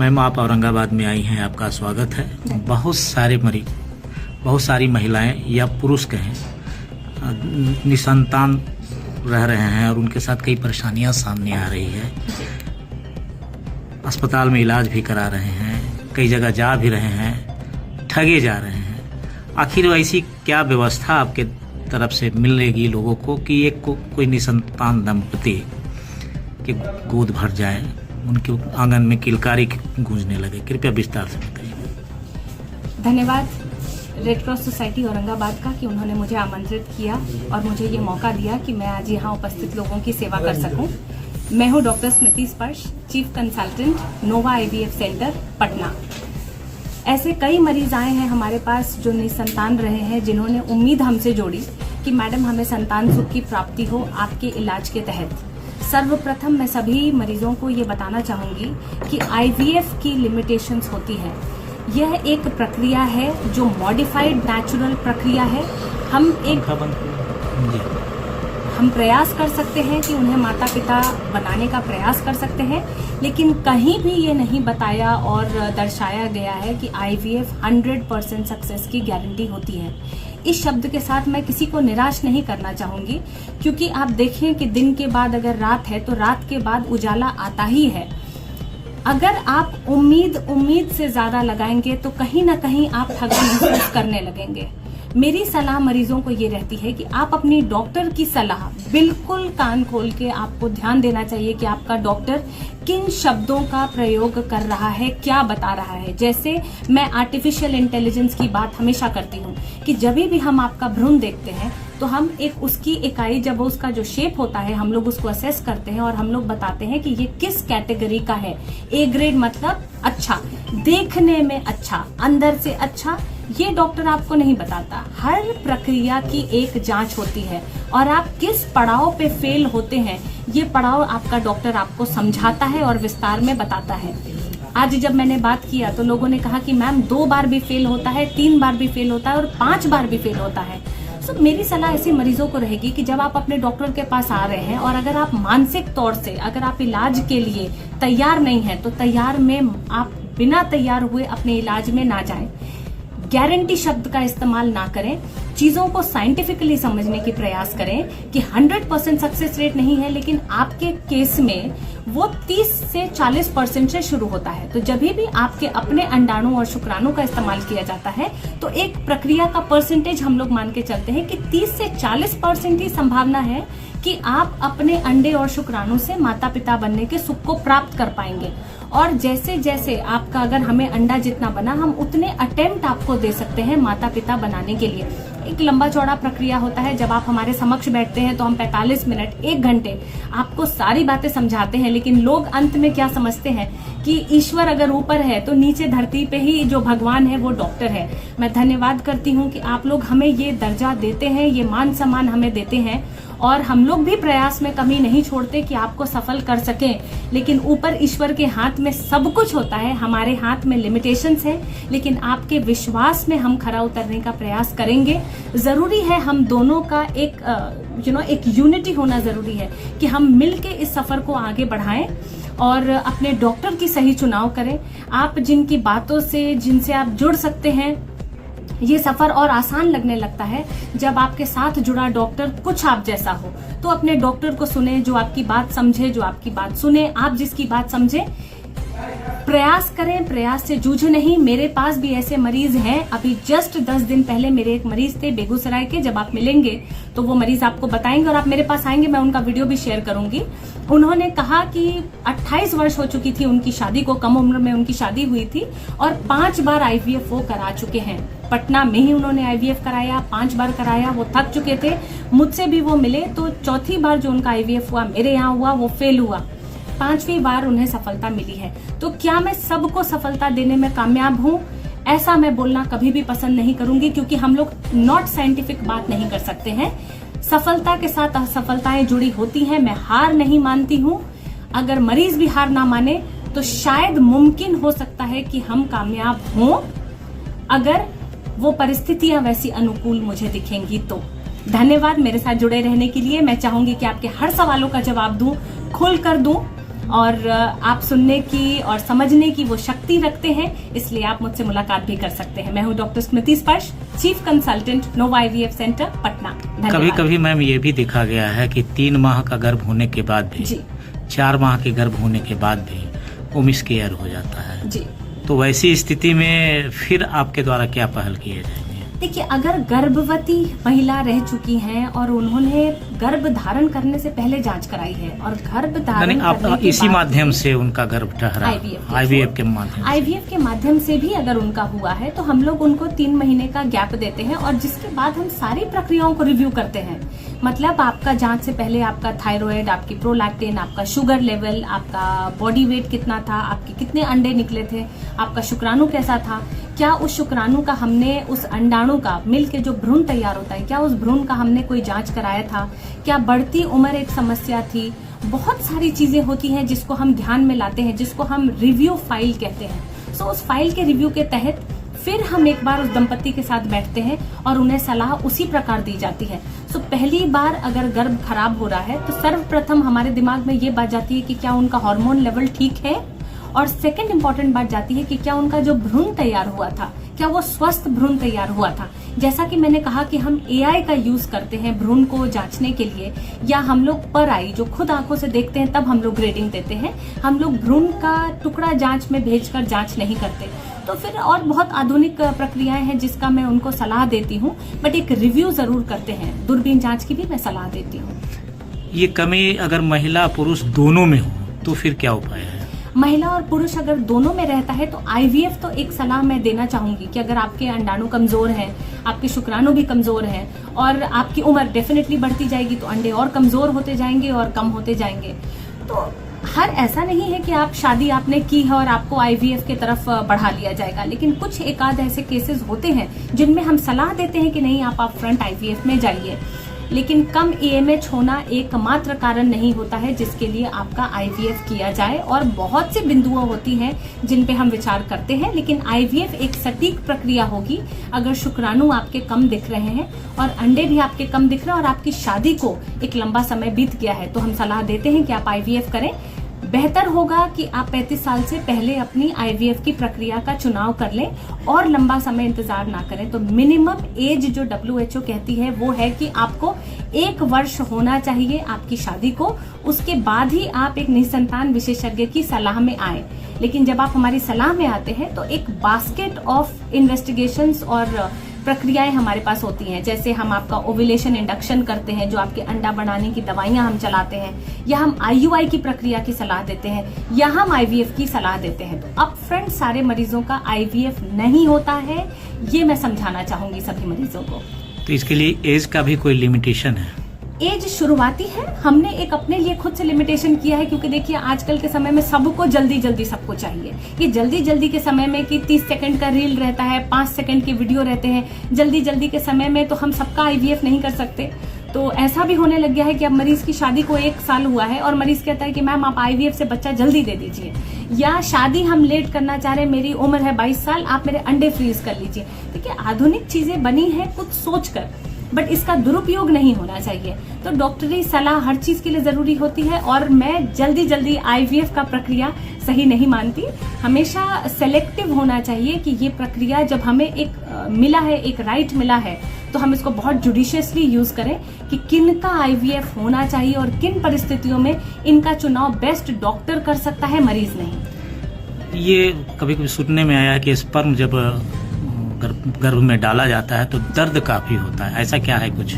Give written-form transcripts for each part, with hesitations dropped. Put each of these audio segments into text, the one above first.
Ma'am, आप औरंगाबाद में आई हैं, आपका स्वागत है। बहुत सारी महिलाएं या पुरुष कहें निसंतान रह रहे हैं और उनके साथ कई परेशानियां सामने आ रही है। अस्पताल में इलाज भी करा रहे हैं, कई जगह जा भी रहे हैं, ठगे जा रहे हैं। आखिर ऐसी क्या व्यवस्था आपके तरफ से मिलेगी लोगों को कि एक कोई निसंतान दंपति के गोद भर जाए, उनके आंगन में किलकारी गूंजने लगे? कृपया विस्तार से बताइए। धन्यवाद रेड क्रॉस सोसाइटी औरंगाबाद का कि उन्होंने मुझे आमंत्रित किया और मुझे ये मौका दिया कि मैं आज यहाँ उपस्थित लोगों की सेवा कर सकूं। मैं हूँ डॉक्टर स्मृति स्पर्श, चीफ कंसल्टेंट नोवा IVF सेंटर पटना। ऐसे कई मरीज आए हैं हमारे पास जो निसंतान रहे हैं, जिन्होंने उम्मीद हमसे जोड़ी कि मैडम हमें संतान सुख की प्राप्ति हो आपके इलाज के तहत। सर्वप्रथम मैं सभी मरीजों को ये बताना चाहूंगी कि IVF की लिमिटेशंस होती है। यह एक प्रक्रिया है जो मॉडिफाइड नेचुरल प्रक्रिया है। हम प्रयास कर सकते हैं कि उन्हें माता पिता बनाने का प्रयास कर सकते हैं, लेकिन कहीं भी ये नहीं बताया और दर्शाया गया है कि IVF 100% सक्सेस की गारंटी होती है। इस शब्द के साथ मैं किसी को निराश नहीं करना चाहूंगी, क्योंकि आप देखें कि दिन के बाद अगर रात है तो रात के बाद उजाला आता ही है। अगर आप उम्मीद से ज्यादा लगाएंगे तो कहीं ना कहीं आप ठगा महसूस करने लगेंगे। मेरी सलाह मरीजों को ये रहती है कि आप अपनी डॉक्टर की सलाह बिल्कुल कान खोल के आपको ध्यान देना चाहिए कि आपका डॉक्टर किन शब्दों का प्रयोग कर रहा है, क्या बता रहा है। जैसे मैं आर्टिफिशियल इंटेलिजेंस की बात हमेशा करती हूँ कि जब भी हम आपका भ्रूण देखते हैं तो हम उसकी इकाई, जब उसका जो शेप होता है, हम लोग उसको असेस करते हैं और हम लोग बताते हैं कि ये किस कैटेगरी का है। A ग्रेड मतलब अच्छा, देखने में अच्छा, अंदर से अच्छा, ये डॉक्टर आपको नहीं बताता। हर प्रक्रिया की एक जांच होती है और आप किस पड़ाव पे फेल होते हैं, ये पड़ाव आपका डॉक्टर आपको समझाता है और विस्तार में बताता है। आज जब मैंने बात किया तो लोगों ने कहा कि मैम 2 बार भी फेल होता है, 3 बार भी फेल होता है और 5 बार भी फेल होता है। तो मेरी सलाह ऐसे मरीजों को रहेगी कि जब आप अपने डॉक्टर के पास आ रहे हैं और अगर आप मानसिक तौर से अगर आप इलाज के लिए तैयार नहीं हैं, तो तैयार में आप बिना तैयार हुए अपने इलाज में ना जाएं। गारंटी शब्द का इस्तेमाल ना करें। चीजों को साइंटिफिकली समझने की प्रयास करें कि 100% सक्सेस रेट नहीं है, लेकिन आपके केस में वो 30 से 40% से शुरू होता है। तो जब भी आपके अपने अंडाणु और शुक्राणु का इस्तेमाल किया जाता है तो एक प्रक्रिया का परसेंटेज हम लोग मान के चलते हैं कि 30 से 40% ही संभावना है कि आप अपने अंडे और शुक्राणु से माता पिता बनने के सुख को प्राप्त कर पाएंगे। और जैसे जैसे आपका, अगर हमें अंडा जितना बना, हम उतने अटेम्प्ट आपको दे सकते हैं माता पिता बनाने के लिए। एक लंबा चौड़ा प्रक्रिया होता है। जब आप हमारे समक्ष बैठते हैं तो हम 45 मिनट 1 घंटे आपको सारी बातें समझाते हैं, लेकिन लोग अंत में क्या समझते हैं कि ईश्वर अगर ऊपर है तो नीचे धरती पे ही जो भगवान है वो डॉक्टर है। मैं धन्यवाद करती हूँ कि आप लोग हमें ये दर्जा देते हैं, ये मान सम्मान हमें देते हैं और हम लोग भी प्रयास में कमी नहीं छोड़ते कि आपको सफल कर सकें। लेकिन ऊपर ईश्वर के हाथ में सब कुछ होता है, हमारे हाथ में लिमिटेशंस है, लेकिन आपके विश्वास में हम खरा उतरने का प्रयास करेंगे। जरूरी है हम दोनों का एक यूनिटी होना जरूरी है कि हम मिलके इस सफर को आगे बढ़ाएं और अपने डॉक्टर की सही चुनाव करें। आप जिनकी बातों से, जिनसे आप जुड़ सकते हैं, ये सफर और आसान लगने लगता है जब आपके साथ जुड़ा डॉक्टर कुछ आप जैसा हो। तो अपने डॉक्टर को सुने, जो आपकी बात समझे, जो आपकी बात सुने, आप जिसकी बात समझे। प्रयास करें, प्रयास से जूझे नहीं। मेरे पास भी ऐसे मरीज हैं। अभी जस्ट 10 दिन पहले मेरे एक मरीज थे बेगूसराय के। जब आप मिलेंगे तो वो मरीज आपको बताएंगे और आप मेरे पास आएंगे, मैं उनका वीडियो भी शेयर करूंगी। उन्होंने कहा कि 28 वर्ष हो चुकी थी उनकी शादी को, कम उम्र में उनकी शादी हुई थी और 5 बार IVF वो करा चुके हैं। पटना में ही उन्होंने IVF कराया, 5 बार कराया। वो थक चुके थे, मुझसे भी वो मिले तो चौथी बार जो उनका IVF हुआ मेरे यहाँ हुआ, वो फेल हुआ। 5वीं बार उन्हें सफलता मिली है। तो क्या मैं सबको सफलता देने में कामयाब हूँ? ऐसा मैं बोलना कभी भी पसंद नहीं करूंगी, क्योंकि हम लोग नॉट साइंटिफिक बात नहीं कर सकते हैं। सफलता के साथ असफलताएं जुड़ी होती हैं। मैं हार नहीं मानती हूँ। अगर मरीज भी हार ना माने तो शायद मुमकिन हो सकता है कि हम कामयाब हों, अगर वो परिस्थितियां वैसी अनुकूल मुझे दिखेंगी तो। धन्यवाद मेरे साथ जुड़े रहने के लिए। मैं चाहूंगी कि आपके हर सवालों का जवाब दूं, खुल कर दूं। और आप सुनने की और समझने की वो शक्ति रखते हैं, इसलिए आप मुझसे मुलाकात भी कर सकते हैं। मैं हूं डॉक्टर स्मृति स्पर्श, चीफ कंसल्टेंट नोवा IVF सेंटर, पटना। कभी कभी मैम ये भी देखा गया है कि 3 माह का गर्भ होने के बाद भी, 4 माह के गर्भ होने के बाद भी वो मिसकेयर हो जाता है जी। तो वैसी स्थिति में फिर आपके द्वारा क्या पहल किए जाएंगे? देखिए, अगर गर्भवती महिला रह चुकी हैं और उन्होंने गर्भ धारण करने से पहले जांच कराई है और गर्भ धारण आप इसी माध्यम से उनका गर्भ ठहरा, IVF के माध्यम से भी अगर उनका हुआ है तो हम लोग उनको 3 महीने का गैप देते हैं और जिसके बाद हम सारी प्रक्रियाओं को रिव्यू करते हैं। मतलब आपका जांच से पहले आपका थायराइड, आपकी प्रोलैक्टिन, आपका शुगर लेवल, आपका बॉडी वेट कितना था, आपके कितने अंडे निकले थे, आपका शुक्राणु कैसा था, क्या उस शुक्राणु का हमने उस अंडाणु का मिल के जो भ्रूण तैयार होता है, क्या उस भ्रूण का हमने कोई जांच कराया था, क्या बढ़ती उम्र एक समस्या थी। बहुत सारी चीजें होती हैं जिसको हम ध्यान में लाते हैं, जिसको हम रिव्यू फाइल कहते हैं। सो उस फाइल के रिव्यू के तहत फिर हम एक बार उस दंपति के साथ बैठते हैं और उन्हें सलाह उसी प्रकार दी जाती है। सो पहली बार अगर गर्भ खराब हो रहा है तो सर्वप्रथम हमारे दिमाग में ये बात जाती है कि क्या उनका हार्मोन लेवल ठीक है, और सेकंड इंपॉर्टेंट बात जाती है कि क्या उनका जो भ्रूण तैयार हुआ था, क्या वो स्वस्थ भ्रूण तैयार हुआ था। जैसा कि मैंने कहा कि हम AI का यूज करते हैं भ्रूण को जांचने के लिए, या हम लोग पर आई जो खुद आंखों से देखते हैं तब हम लोग ग्रेडिंग देते हैं। हम लोग भ्रूण का टुकड़ा जांच में भेजकर जांच नहीं करते। तो फिर और बहुत आधुनिक प्रक्रियाएं हैं जिसका मैं उनको सलाह देती हूँ, बट एक रिव्यू जरूर करते हैं। दूरबीन जांच की भी मैं सलाह देती हूँ। ये कमी अगर महिला पुरुष दोनों में हो तो फिर क्या उपाय है? महिला और पुरुष अगर दोनों में रहता है तो IVF तो एक सलाह मैं देना चाहूंगी कि अगर आपके अंडाणु कमजोर हैं, आपके शुक्राणु भी कमजोर हैं और आपकी उम्र डेफिनेटली बढ़ती जाएगी तो अंडे और कमजोर होते जाएंगे और कम होते जाएंगे। तो हर ऐसा नहीं है कि आप शादी आपने की है और आपको IVF के तरफ बढ़ा लिया जाएगा, लेकिन कुछ एक आध ऐसे केसेस होते हैं जिनमें हम सलाह देते हैं कि नहीं, आप फ्रंट IVF में जाइए। लेकिन कम AMH होना एकमात्र कारण नहीं होता है जिसके लिए आपका IVF किया जाए, और बहुत सी बिंदुएं होती हैं जिन पे हम विचार करते हैं। लेकिन IVF एक सटीक प्रक्रिया होगी अगर शुक्राणु आपके कम दिख रहे हैं और अंडे भी आपके कम दिख रहे हैं और आपकी शादी को एक लंबा समय बीत गया है, तो हम सलाह देते हैं कि आप IVF करें। बेहतर होगा कि आप 35 साल से पहले अपनी IVF की प्रक्रिया का चुनाव कर लें और लंबा समय इंतजार ना करें। तो मिनिमम एज जो WHO कहती है वो है कि आपको 1 वर्ष होना चाहिए आपकी शादी को, उसके बाद ही आप एक निसंतान विशेषज्ञ की सलाह में आए। लेकिन जब आप हमारी सलाह में आते हैं तो एक बास्केट ऑफ इन्वेस्टिगेशंस और प्रक्रियाएं हमारे पास होती हैं। जैसे हम आपका ओव्यूलेशन इंडक्शन करते हैं, जो आपके अंडा बनाने की दवाइयां हम चलाते हैं, या हम IUI की प्रक्रिया की सलाह देते हैं, या हम IVF की सलाह देते हैं। तो अप फ्रंट सारे मरीजों का IVF नहीं होता है, ये मैं समझाना चाहूंगी सभी मरीजों को। तो इसके लिए एज का भी कोई लिमिटेशन है? एज शुरुआती है, हमने एक अपने लिए खुद से लिमिटेशन किया है, क्योंकि देखिए आजकल के समय में सबको जल्दी जल्दी सबको चाहिए। ये जल्दी जल्दी के समय में कि 30 सेकंड का रील रहता है, 5 सेकंड के वीडियो रहते हैं, जल्दी जल्दी के समय में तो हम सबका IVF नहीं कर सकते। तो ऐसा भी होने लग गया है कि अब मरीज की शादी को 1 साल हुआ है और मरीज कहता है कि मैम आप IVF से बच्चा जल्दी दे दीजिए, या शादी हम लेट करना चाह रहे हैं, मेरी उम्र है 22 साल, आप मेरे अंडे फ्रीज कर लीजिए। देखिए आधुनिक चीजें बनी है कुछ सोच कर, बट इसका दुरुपयोग नहीं होना चाहिए। तो डॉक्टरी सलाह हर चीज के लिए जरूरी होती है, और मैं जल्दी जल्दी IVF का प्रक्रिया सही नहीं मानती। हमेशा सेलेक्टिव होना चाहिए कि ये प्रक्रिया जब हमें एक मिला है, एक राइट मिला है, तो हम इसको बहुत जुडिशियसली यूज करें कि किन का IVF होना चाहिए और किन परिस्थितियों में इनका चुनाव बेस्ट डॉक्टर कर सकता है, मरीज नहीं। ये कभी कभी सुनने में आया कि स्पर्म जब गर्भ में डाला जाता है तो दर्द काफी होता है, ऐसा क्या है कुछ?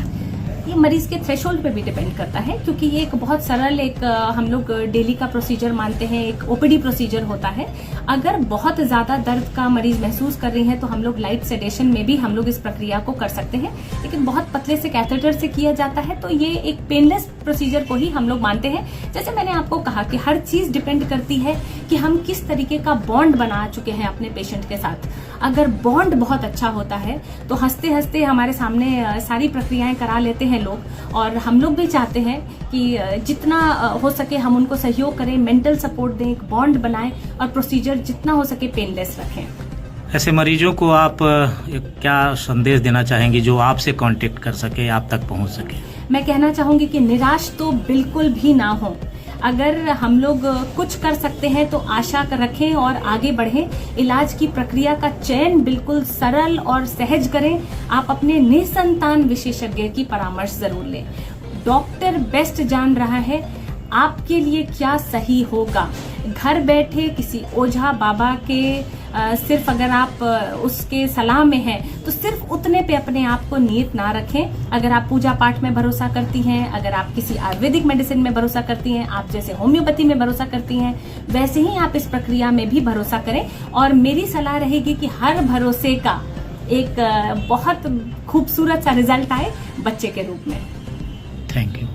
ये मरीज के थ्रेशोल्ड पे भी डिपेंड करता है, क्योंकि ये एक बहुत सरल एक हम लोग डेली का प्रोसीजर मानते हैं, एक OPD प्रोसीजर होता है। अगर बहुत ज्यादा दर्द का मरीज महसूस कर रही है तो हम लोग लाइट सेडेशन में भी हम लोग इस प्रक्रिया को कर सकते हैं, लेकिन बहुत पतले से कैथेटर से किया जाता है तो ये एक पेनलेस प्रोसीजर को ही हम लोग मानते हैं। जैसे मैंने आपको कहा कि हर चीज डिपेंड करती है कि हम किस तरीके का बॉन्ड बना चुके हैं अपने पेशेंट के साथ। अगर बॉन्ड बहुत अच्छा होता है तो हंसते हंसते हमारे सामने सारी प्रक्रियाएं करा लेते हैं लोग, और हम लोग भी चाहते हैं कि जितना हो सके हम उनको सहयोग करें, मेंटल सपोर्ट दें, एक बॉन्ड बनाएं और प्रोसीजर जितना हो सके पेनलेस रखें। ऐसे मरीजों को आप क्या संदेश देना चाहेंगे जो आपसे कांटेक्ट कर सके, आप तक पहुंच सके? मैं कहना चाहूंगी कि निराश तो बिल्कुल भी ना हो। अगर हम लोग कुछ कर सकते हैं तो आशा रखें और आगे बढ़ें। इलाज की प्रक्रिया का चयन बिल्कुल सरल और सहज करें। आप अपने निसंतान विशेषज्ञ की परामर्श जरूर लें। डॉक्टर बेस्ट जान रहा है आपके लिए क्या सही होगा। घर बैठे किसी ओझा बाबा के सिर्फ अगर आप उसके सलाह में हैं तो सिर्फ उतने पे अपने आप को नियत ना रखें। अगर आप पूजा पाठ में भरोसा करती हैं, अगर आप किसी आयुर्वेदिक मेडिसिन में भरोसा करती हैं, आप जैसे होम्योपैथी में भरोसा करती हैं, वैसे ही आप इस प्रक्रिया में भी भरोसा करें। और मेरी सलाह रहेगी कि हर भरोसे का एक बहुत खूबसूरत सा रिजल्ट आए बच्चे के रूप में। Thank you.